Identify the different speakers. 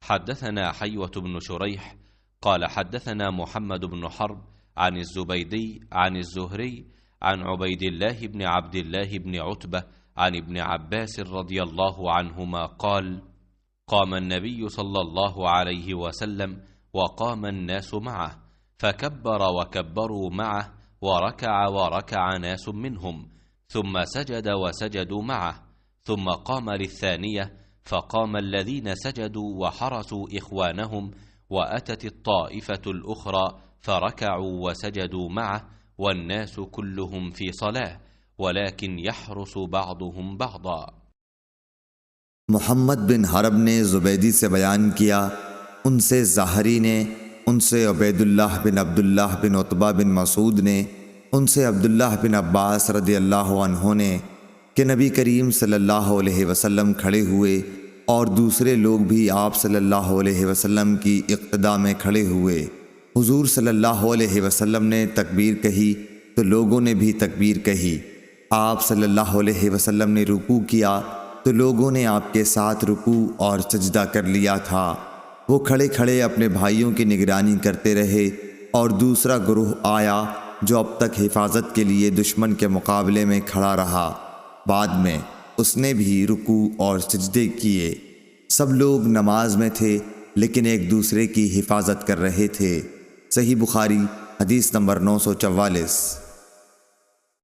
Speaker 1: حدثنا حيوة بن شريح قال حدثنا محمد بن حرب عن الزبيدي عن الزهري عن عبيد الله بن عبد الله بن عتبة عن ابن عباس رضي الله عنهما قال: قام النبي صلى الله عليه وسلم وقام الناس معه، فكبر وكبروا معه، وركع وركع ناس منهم، ثم سجد وسجدوا معه، ثم قام للثانية، فقام الذين سجدوا وحرسوا إخوانهم، وأتت الطائفة الأخرى فركعوا وسجدوا معه، والناس كلهم في صلاة، ولكن يحرس بعضهم بعضا۔
Speaker 2: मोहम्मद बिन हरब ने ज़ुबैदी से बयान किया, उनसे ज़ाहरी ने, उनसे उबैदुल्लाह बिन अब्दुल्लाह बिन उतबा बिन मसूद ने, उनसे अब्दुल्लाह बिन अब्बास रदियल्लाहु अन्हु ने कि नबी करीम सल्लल्लाहु अलैहि वसल्लम खड़े हुए और दूसरे लोग भी आप सल्लल्लाहु अलैहि वसल्लम की इक़्तिदा में खड़े हुए। हुज़ूर सल्लल्लाहु अलैहि वसल्लम ने तकबीर कही तो लोगों ने भी तकबीर कही। आप सल्लल्लाहु अलैहि वसल्लम ने रुकू किया तो लोगों ने आपके साथ रुकू और सजदा कर लिया था। वो खड़े खड़े अपने भाइयों की निगरानी करते रहे और दूसरा गुरूह आया जो अब तक हिफाजत के लिए दुश्मन के मुकाबले में खड़ा रहा। बाद में उसने भी रुकू और सजदे किए। सब लोग नमाज में थे लेकिन एक दूसरे की हिफाजत कर रहे थे। सही बुखारी हदीस नंबर 944।